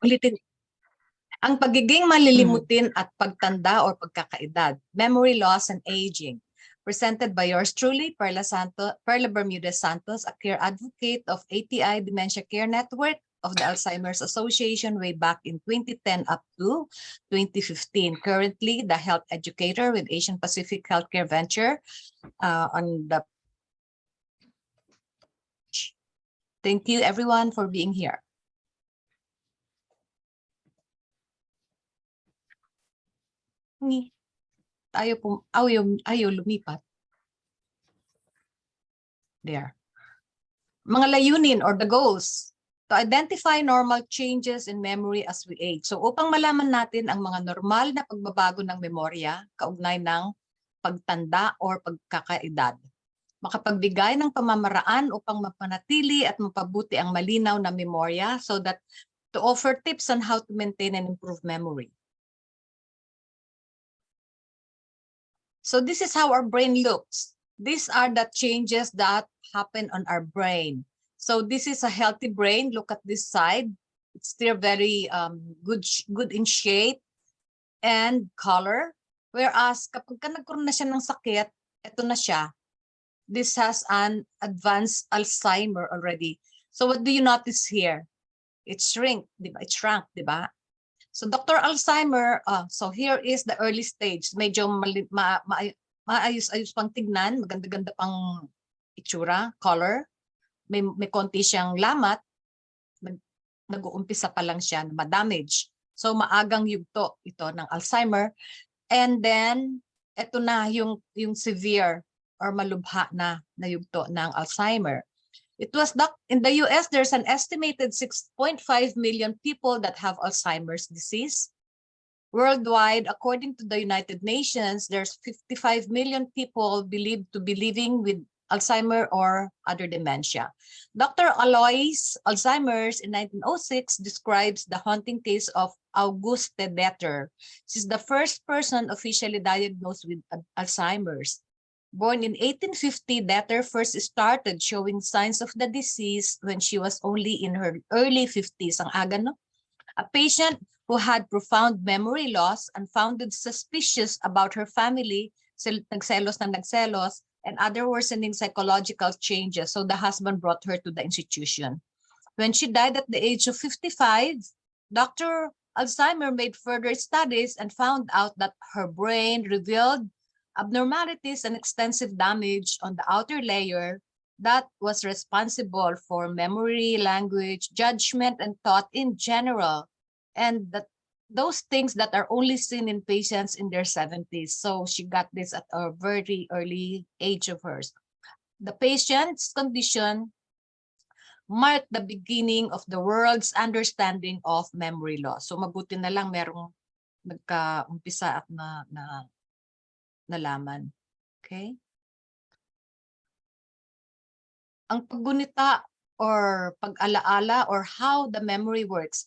Ulitin. Ang pagiging malilimutin at pagtanda or pagkakaedad, memory loss and aging. Presented by yours truly, Perla Bermudez Santos, a care advocate of ATI Dementia Care Network of the Alzheimer's Association way back in 2010 up to 2015. Currently, the health educator with Asian Pacific Healthcare Venture on the. Thank you everyone for being here. Ayaw lumipat. There. Mga layunin or the goals to identify normal changes in memory as we age. So upang malaman natin ang mga normal na pagbabago ng memorya kaugnay ng pagtanda or pagkakaedad. Makapagbigay ng pamamaraan upang mapanatili at mapabuti ang malinaw na memorya so that to offer tips on how to maintain and improve memory. So this is how our brain looks. These are the changes that happen on our brain. So this is a healthy brain. Look at this side. It's still very good in shape and color. Whereas kapag nagkaroon na siya ng sakit, ito na siya. This has an advanced Alzheimer already. So what do you notice here? It shrunk, diba? It shrunk, diba? So Dr. Alzheimer, so here is the early stage. Medyo maayos-ayos pang tignan, maganda-ganda pang itsura, color. May konti siyang lamat, nag-uumpisa pa lang siya na ma-damage. So maagang yugto ito ng Alzheimer. And then, ito na yung severe or malubha na yugto ng Alzheimer. It was in the US, there's an estimated 6.5 million people that have Alzheimer's disease. Worldwide, according to the United Nations, there's 55 million people believed to be living with Alzheimer or other dementia. Dr. Alois Alzheimer's in 1906 describes the haunting case of Auguste Deter. She's the first person officially diagnosed with Alzheimer's. Born in 1850, Deter first started showing signs of the disease when she was only in her early 50s. Ang aga, no? A patient who had profound memory loss and founded suspicious about her family, nagselos, and other worsening psychological changes. So the husband brought her to the institution. When she died at the age of 55, Dr. Alzheimer made further studies and found out that her brain revealed abnormalities and extensive damage on the outer layer that was responsible for memory, language, judgment, and thought in general. And those things that are only seen in patients in their 70s. So she got this at a very early age of hers. The patient's condition marked the beginning of the world's understanding of memory loss. So mabuti na lang merong nagka-umpisa at nalaman. Okay? Ang paggunita or pag-alaala or how the memory works.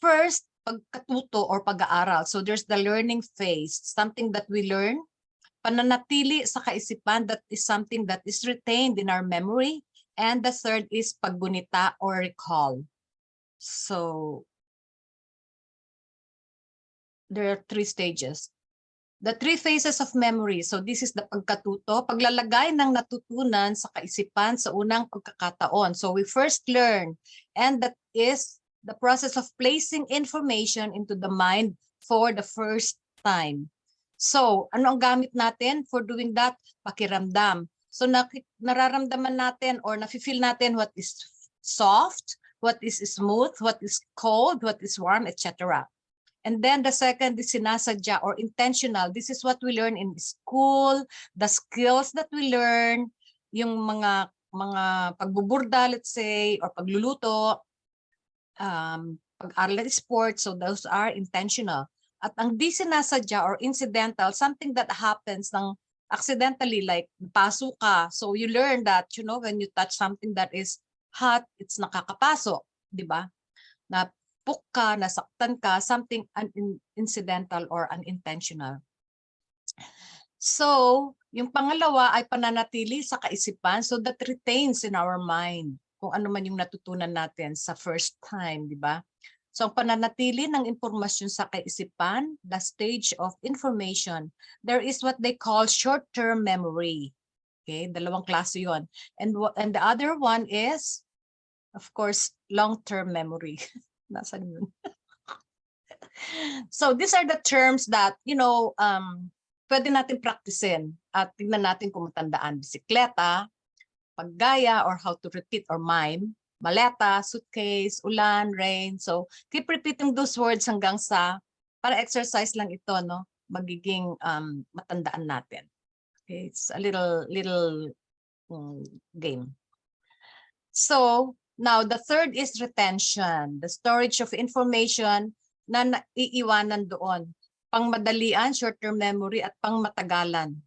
First, pagkatuto or pag-aaral. So there's the learning phase, something that we learn. Pananatili sa kaisipan, that is something that is retained in our memory. And the third is paggunita or recall. So there are 3 stages. The 3 phases of memory. So this is the pagkatuto, paglalagay ng natutunan sa kaisipan sa unang pagkakataon. So we first learn, and that is the process of placing information into the mind for the first time. So ano ang gamit natin for doing that? Pakiramdam. So nararamdaman natin or nafe-feel natin what is soft, what is smooth, what is cold, what is warm, etc. And then the second is sinasadya or intentional. This is what we learn in school, the skills that we learn, yung mga pagbuburda, let's say, or pagluluto, pag-aral at sports. So those are intentional. At ang di sinasadya or incidental, something that happens accidentally, like paso ka. So you learn that, when you touch something that is hot, it's nakakapasok, di ba? Napuk ka, nasaktan ka, something incidental or unintentional. So, yung pangalawa ay pananatili sa kaisipan so that retains in our mind kung ano man yung natutunan natin sa first time, di ba? So ang pananatili ng impormasyon sa kaisipan, the stage of information, there is what they call short-term memory. Okay, dalawang klase yon. And the other one is, of course, long-term memory. Nasaan yun? So these are the terms that, pwede natin practicein at tingnan natin kung matandaan. Bisikleta, paggaya or how to repeat or mime, maleta, suitcase, ulan, rain. So keep repeating those words hanggang sa, para exercise lang ito, no? Magiging matandaan natin. Okay, it's a little game. So now the third is retention, the storage of information na naiiwanan doon. Pangmadalian, short-term memory, at pangmatagalan.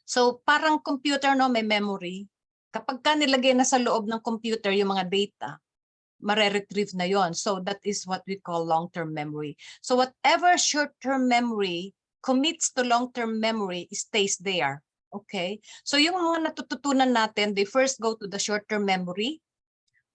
So parang computer, no, may memory. Kapag ka nilagay na sa loob ng computer yung mga data, mare-retrieve na yon. So that is what we call long-term memory. So whatever short-term memory commits to long-term memory stays there. Okay? So yung mga natututunan natin, they first go to the short-term memory.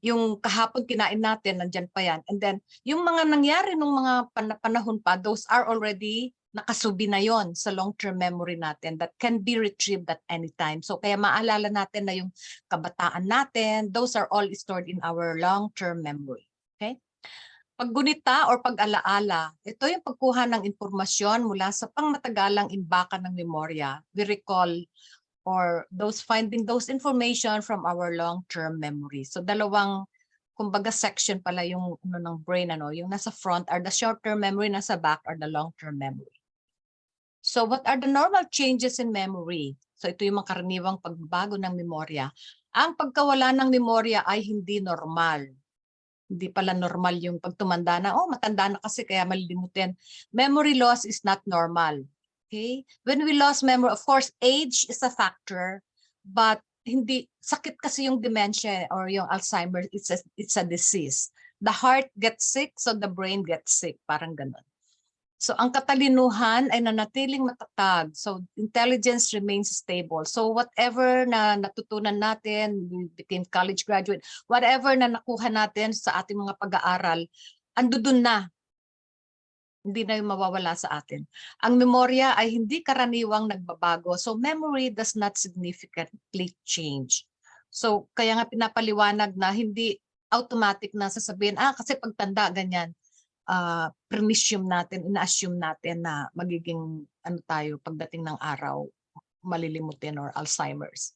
Yung kahapon kinain natin, nandyan pa yan. And then yung mga nangyari nung mga panahon pa, those are already nakasubi na yon sa long-term memory natin that can be retrieved at any time. So kaya maalala natin na yung kabataan natin, those are all stored in our long-term memory. Okay? Paggunita or pag-alaala, ito yung pagkuha ng impormasyon mula sa pangmatagalang imbakan ng memorya. We recall or finding those information from our long-term memory. So dalawang kumbaga section pala yung ng brain, yung nasa front are the short-term memory, nasa back are the long-term memory. So what are the normal changes in memory? So ito yung mga karaniwang pagbabago ng memorya. Ang pagkawala ng memorya ay hindi normal. Hindi pala normal yung pagtumanda na, matanda na kasi kaya malilimutin. Memory loss is not normal. Okay? When we lost memory, of course, age is a factor, but hindi, sakit kasi yung dementia or yung Alzheimer's, it's a disease. The heart gets sick, so the brain gets sick. Parang ganun. So ang katalinuhan ay nanatiling matatag. So intelligence remains stable. So whatever na natutunan natin, we became college graduate, whatever na nakuha natin sa ating mga pag-aaral, andun na. Hindi na yung mawawala sa atin. Ang memorya ay hindi karaniwang nagbabago. So memory does not significantly change. So kaya nga pinapaliwanag na hindi automatic na sasabihin, kasi pagtanda ganyan. Premonition natin, ina-assume natin na magiging tayo pagdating ng araw, malilimutin or Alzheimer's.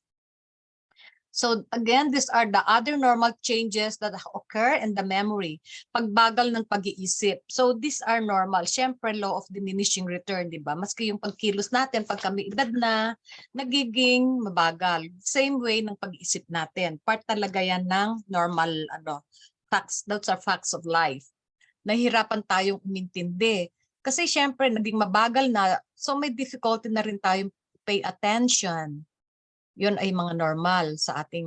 So again, these are the other normal changes that occur in the memory. Pagbagal ng pag-iisip. So these are normal. Siyempre, law of diminishing return, di ba? Maski yung pagkilos natin, pag kami edad na, nagiging mabagal. Same way ng pag-iisip natin. Part talaga yan ng normal, facts. Those are facts of life. Nahihirapan tayong umintindi. Kasi syempre, naging mabagal na, so may difficulty na rin tayong pay attention. Yun ay mga normal sa ating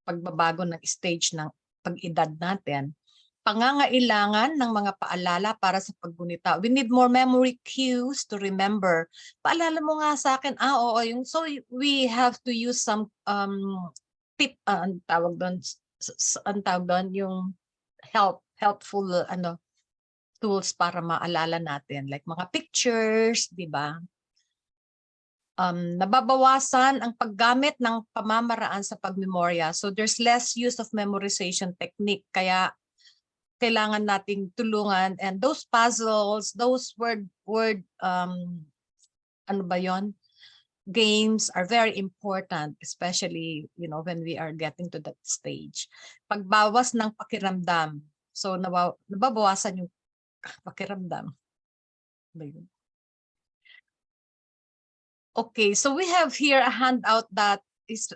pagbabago ng stage ng pag-edad natin. Pangangailangan ng mga paalala para sa paggunita. We need more memory cues to remember. Paalala mo nga sa akin, oo, so we have to use some tip, ang tawag doon, yung helpful tools para maalala natin, like mga pictures, di ba? Nababawasan ang paggamit ng pamamaraan sa pagmemorya. So there's less use of memorization technique. Kaya kailangan nating tulungan, and those puzzles, those word games are very important, especially when we are getting to that stage. Pagbawas ng pakiramdam. So nababawasan yung pakiramdam. Okay, so we have here a handout that is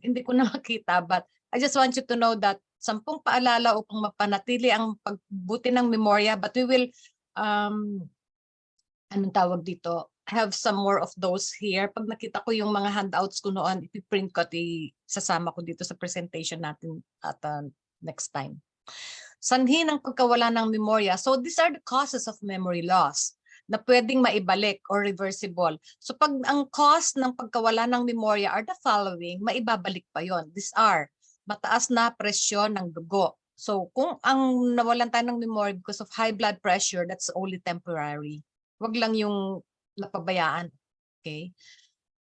hindi ko na makita, but I just want you to know that 10 paalala upang mapanatili ang pagbuti ng memorya, but we will anong tawag dito, have some more of those here. Pag nakita ko yung mga handouts ko noon, ipiprint ko at isasama ko dito sa presentation natin at next time. Sanhi ng pagkawala ng memorya. So these are the causes of memory loss na pwedeng maibalik or reversible. So pag ang cause ng pagkawala ng memorya are the following, maibabalik pa yon. These are mataas na presyon ng dugo, So kung ang nawalan tayo ng memory because of high blood pressure, that's only temporary. Wag lang yung napabayaan. Okay?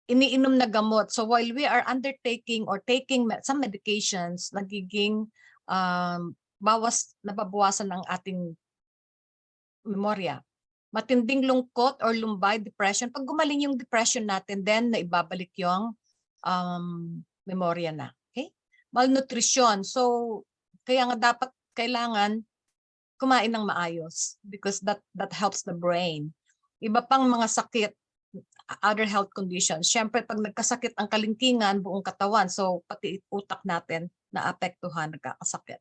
Iniinom na gamot. So while we are undertaking or taking some medications, nagiging nababawasan ang ating memorya. Matinding lungkot or lumbay, depression. Pag gumaling yung depression natin, then naibabalik yung memorya na. Okay? Malnutrition. So, kaya nga dapat kailangan kumain ng maayos because that helps the brain. Iba pang mga sakit, other health conditions. Siyempre, pag nagkasakit ang kalingkingan, buong katawan. So, pati utak natin naapektuhan, nagkakasakit.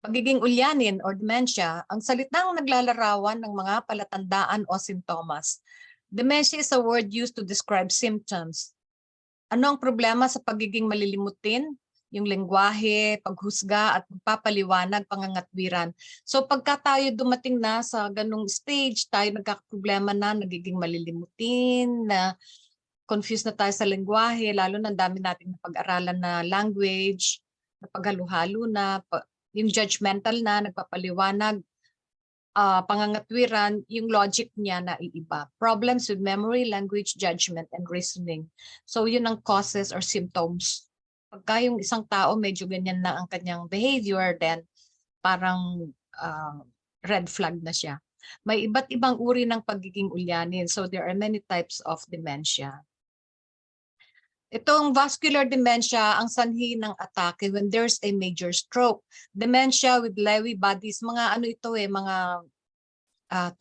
Pagiging ulyanin or dementia, ang salitang naglalarawan ng mga palatandaan o simptomas. Dementia is a word used to describe symptoms. Ano ang problema sa pagiging malilimutin? Yung lengguwahe, paghusga at pagpapaliwanag, pangangatwiran. So pagka tayo dumating na sa ganung stage, tayo nagkakaproblema na, nagiging malilimutin, na confused na tayo sa lengguwahe, lalo na dami nating napag-aralan na language, napaghalo-halo na, yung judgmental na, nagpapaliwanag, pangangatwiran, yung logic niya na iiba. Problems with memory, language, judgment, and reasoning. So yun ang causes or symptoms. Pagka yung isang tao medyo ganyan na ang kanyang behavior, then parang red flag na siya. May iba't ibang uri ng pagiging ulyanin. So there are many types of dementia. Itong vascular dementia, ang sanhi ng atake when there's a major stroke. Dementia with Lewy bodies, mga ano ito mga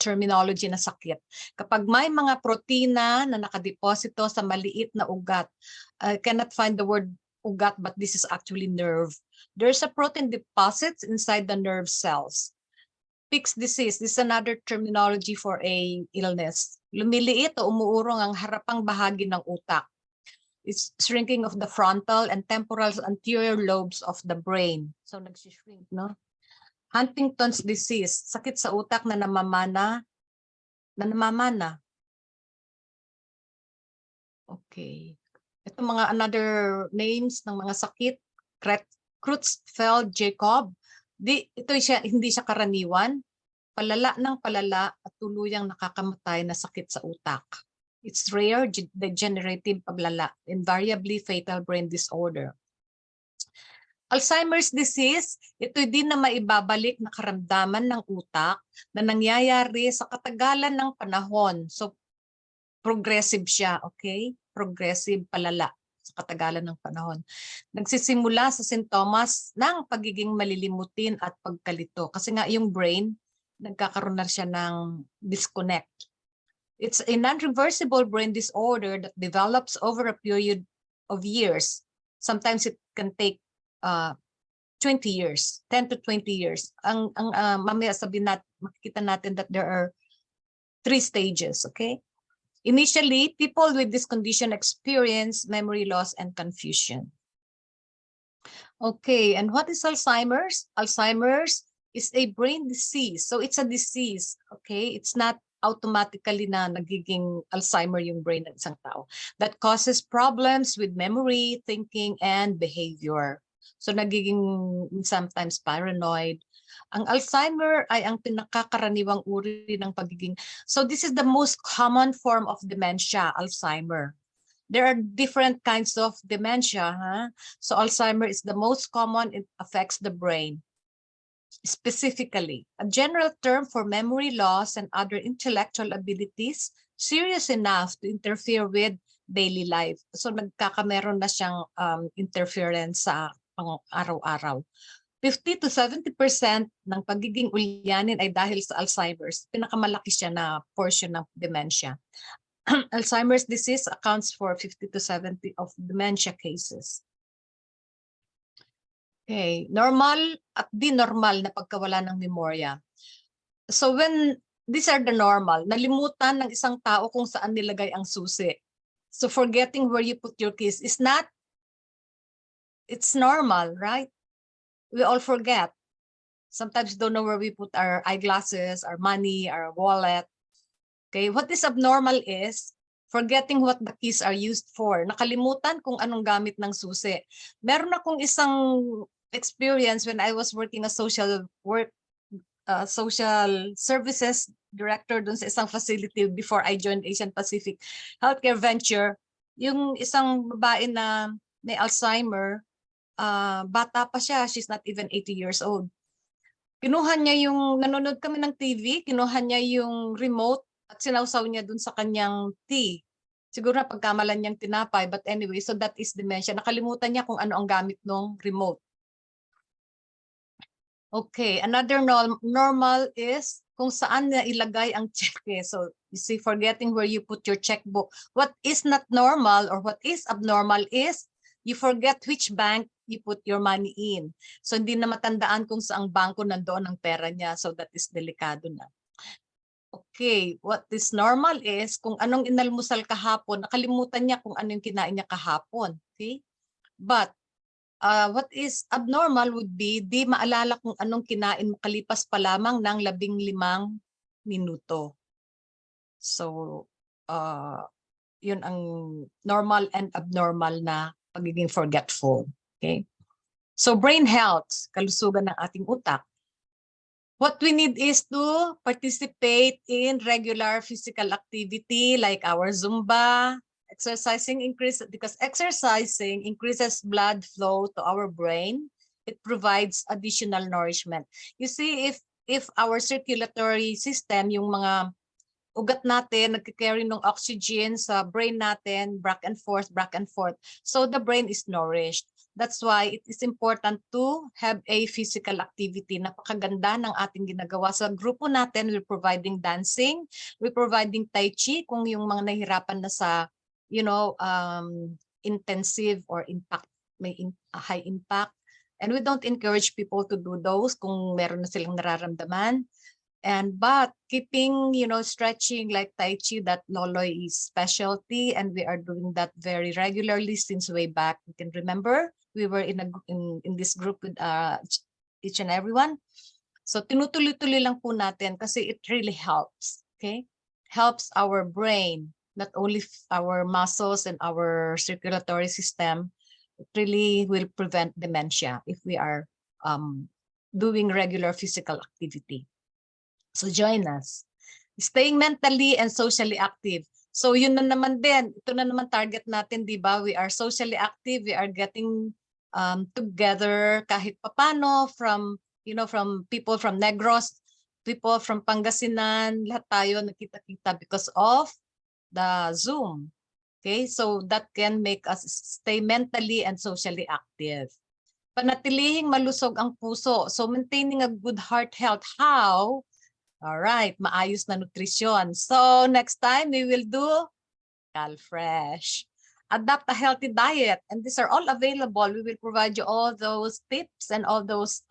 terminology na sakit. Kapag may mga protina na nakadeposito sa maliit na ugat, I cannot find the word ugat, but this is actually nerve. There's a protein deposits inside the nerve cells. Pick's disease, this is another terminology for a illness. Lumiliit o umuurong ang harapang bahagi ng utak. It's shrinking of the frontal and temporal anterior lobes of the brain. So nagsishrink, no? Huntington's disease, sakit sa utak na namamana. Okay. Ito mga another names ng mga sakit, Creutzfeldt-Jakob. Hindi siya karaniwan. Palala ng palala at tuluyang nakakamatay na sakit sa utak. It's rare, degenerative paglala, invariably fatal brain disorder. Alzheimer's disease, ito din na maibabalik na karamdaman ng utak na nangyayari sa katagalan ng panahon. So, progressive siya, okay? Progressive palala sa katagalan ng panahon. Nagsisimula sa sintomas ng pagiging malilimutin at pagkalito. Kasi nga yung brain, nagkakaroon na siya ng disconnect. It's a non-reversible brain disorder that develops over a period of years. Sometimes it can take 20 years, 10 to 20 years. Mamaya makikita natin that there are 3 stages, okay? Initially, people with this condition experience memory loss and confusion. Okay, and what is Alzheimer's? Alzheimer's is a brain disease. So it's a disease, okay? It's not automatically na nagiging Alzheimer yung brain ng isang tao. That causes problems with memory, thinking, and behavior. So nagiging sometimes paranoid. Ang Alzheimer ay ang pinakakaraniwang uri ng pagiging. So this is the most common form of dementia, Alzheimer. There are different kinds of dementia. So Alzheimer is the most common. It affects the brain. Specifically, a general term for memory loss and other intellectual abilities serious enough to interfere with daily life. So nagkakameron na siyang interference sa pang-araw-araw. 50 to 70% ng pagiging ulyanin ay dahil sa Alzheimer's. Pinakamalaki siya na portion ng dementia. Alzheimer's disease accounts for 50 to 70 of dementia cases. Okay, normal at di normal na pagkawala ng memorya. So when these are the normal, nalimutan ng isang tao kung saan nilagay ang susi. So forgetting where you put your keys is not, it's normal, right? We all forget. Sometimes don't know where we put our eyeglasses, our money, our wallet. Okay, what is abnormal is forgetting what the keys are used for. Nakalimutan kung anong gamit ng susi. Meron akong isang experience when I was working as social services director dun sa isang facility before I joined Asian Pacific Healthcare Venture. Yung isang babae na may Alzheimer, bata pa siya, she's not even 80 years old. Kinuha niya nanonood kami ng TV, kinuha niya yung remote at sinawsaw niya dun sa kanyang tea. Siguro na pagkamalan niyang tinapay, but anyway, so that is dementia. Nakalimutan niya kung ano ang gamit ng remote. Okay, another normal is kung saan na ilagay ang cheque. So, you see, forgetting where you put your checkbook. What is not normal or what is abnormal is you forget which bank you put your money in. So, hindi na matandaan kung saang bangko nandoon ang pera niya. So, that is delikado na. Okay, what is normal is kung anong inalmusal kahapon, nakalimutan niya kung ano yung kinain niya kahapon. Okay? But, what is abnormal would be di maalala kung anong kinain makalipas pa lamang ng 15 minuto. So, yun ang normal and abnormal na pagiging forgetful. Okay? So, brain health, kalusugan ng ating utak. What we need is to participate in regular physical activity like our Zumba. Exercising because exercising increases blood flow to our brain. It provides additional nourishment. You see, if our circulatory system, yung mga ugat natin, nagka-carry ng oxygen sa brain natin, back and forth, so the brain is nourished. That's why it is important to have a physical activity. Napakaganda ng ating ginagawa. Sa grupo natin, we're providing dancing, we're providing tai chi kung yung mga nahihirapan na sa, intensive or high impact. And we don't encourage people to do those kung meron na silang nararamdaman. But keeping, stretching like Tai Chi, that Loloy is specialty, and we are doing that very regularly since way back. You can remember, we were in this group with each and everyone. So tinutuloy-tuloy lang po natin kasi it really helps, okay? Helps our brain, not only our muscles and our circulatory system. It really will prevent dementia if we are doing regular physical activity. So join us. Staying mentally and socially active. So yun na naman din. Ito na naman target natin, di ba? We are socially active. We are getting together kahit papano from people from Negros, people from Pangasinan, lahat tayo nakita-kita because of the Zoom. Okay? So that can make us stay mentally and socially active. Panatilihing malusog ang puso. So maintaining a good heart health. How? All right, maayos na nutrisyon. So next time we will do CalFresh. Adapt a healthy diet, and these are all available. We will provide you all those tips and all those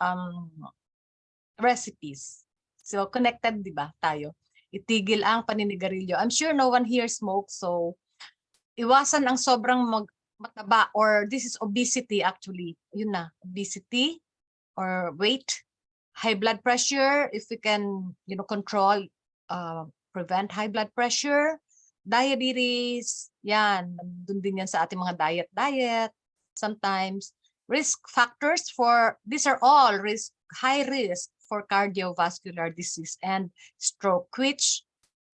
recipes. So connected, di ba, tayo? Itigil ang paninigarilyo. I'm sure no one here smokes, so iwasan ang sobrang mataba, or this is obesity actually. Yun na, obesity or weight. High blood pressure, if we can, control, prevent high blood pressure. Diabetes, yan, nandun din yan sa ating mga diet. Sometimes, risk factors these are all high risk for cardiovascular disease and stroke, which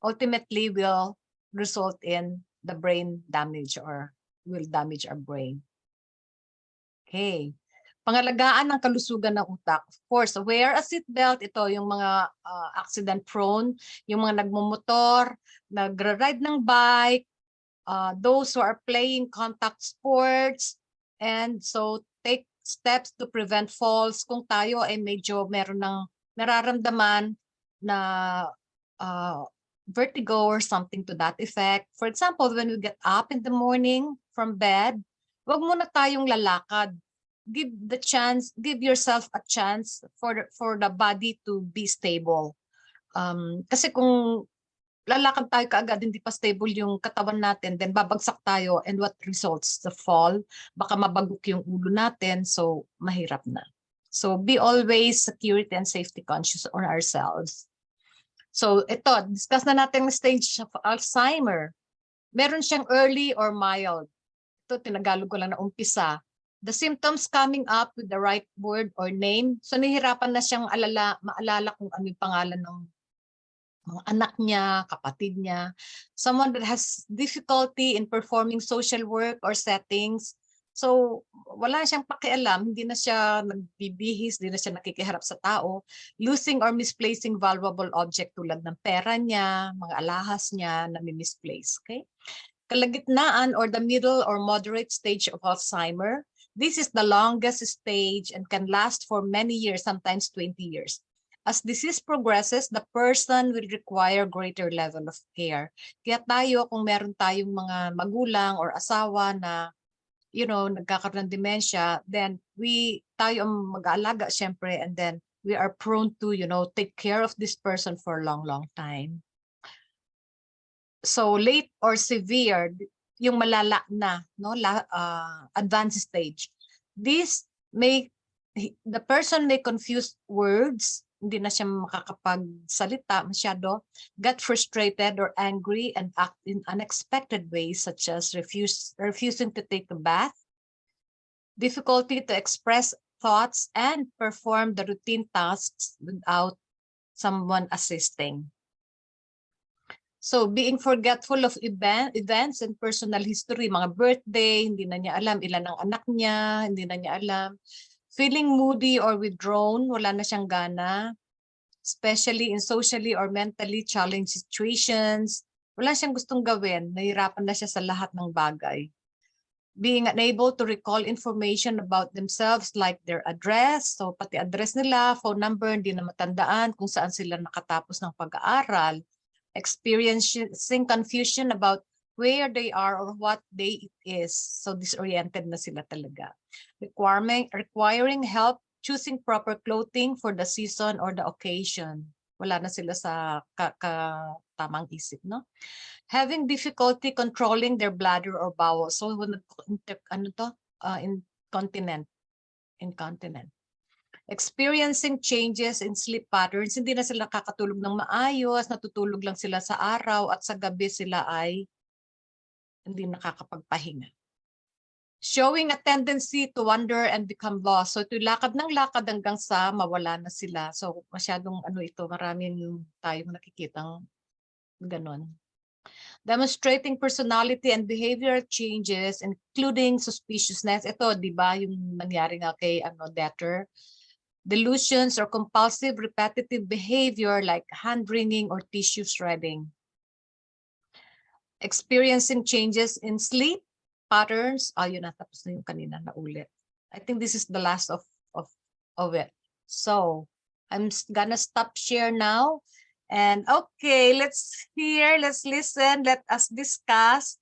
ultimately will result in the brain damage or will damage our brain. Okay. Pangalagaan ng kalusugan ng utak. Of course, wear a seatbelt. Ito yung mga accident prone, yung mga nagmumotor, nagra-ride ng bike, those who are playing contact sports, and so take steps to prevent falls. Kung tayo ay medyo meron ng nararamdaman na vertigo or something to that effect. For example, when we get up in the morning from bed, wag muna tayong lalakad. Give yourself a chance for the body to be stable. Kasi kung lalakad tayo kaagad, hindi pa stable yung katawan natin, then babagsak tayo, and what results? The fall. Baka mabagok yung ulo natin, so mahirap na. So be always security and safety conscious on ourselves. So ito, discuss na natin yung stage of Alzheimer. Meron siyang early or mild. Ito, tinagalog ko lang na umpisa. The symptoms coming up with the right word or name. So nahihirapan na siyang maalala kung ano yung pangalan ng mga anak niya, kapatid niya. Someone that has difficulty in performing social work or settings. So wala siyang pakialam, hindi na siya nagbibihis, hindi na siya nakikiharap sa tao. Losing or misplacing valuable object tulad ng pera niya, mga alahas niya na misplace. Okay? Kalagitnaan or the middle or moderate stage of Alzheimer. This is the longest stage and can last for many years, sometimes 20 years. As disease progresses, the person will require greater level of care. Kaya tayo, kung meron tayong mga magulang or asawa na, nagkakaroon ng dementia, then tayo ang mag-aalaga syempre, and then we are prone to, take care of this person for a long, long time. So late or severe, yung malala na, advanced stage. The person may confuse words, hindi na siya makakapagsalita masyado, get frustrated or angry and act in unexpected ways such as refusing to take a bath, difficulty to express thoughts and perform the routine tasks without someone assisting. So being forgetful of events and personal history, mga birthday, hindi na niya alam ilan ang anak niya, hindi na niya alam. Feeling moody or withdrawn, wala na siyang gana, especially in socially or mentally challenged situations. Wala siyang gustong gawin, nahihirapan na siya sa lahat ng bagay. Being unable to recall information about themselves like their address, so pati address nila, phone number, hindi na matandaan kung saan sila nakatapos ng pag-aaral. Experiencing confusion about where they are or what day it is. So disoriented na sila talaga. Requiring help choosing proper clothing for the season or the occasion. Wala na sila sa tamang isip, no? Having difficulty controlling their bladder or bowel. So incontinent. Experiencing changes in sleep patterns, hindi na sila nakakatulog ng maayos, natutulog lang sila sa araw at sa gabi sila ay hindi nakakapagpahinga. Showing a tendency to wander and become lost. So ito lakad ng lakad hanggang sa mawala na sila. So masyadong maraming tayong nakikitang ganun. Demonstrating personality and behavioral changes including suspiciousness. Ito, di ba, yung nangyari nga kay Detter. Delusions or compulsive repetitive behavior like hand-wringing or tissue shredding. Experiencing changes in sleep patterns. Yun na, tapos na yung kanina na ulit. I think this is the last of it. So, I'm gonna stop share now. And okay, let's listen, let us discuss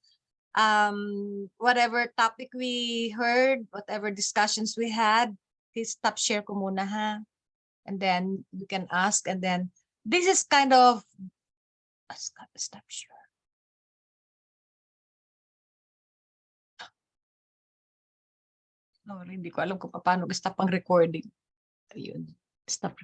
whatever topic we heard, whatever discussions we had. Please stop share ko muna ha. And then you can ask, and then this is kind of stop share. No, hindi ko alam kung paano stop ang recording. Ayun. Stop.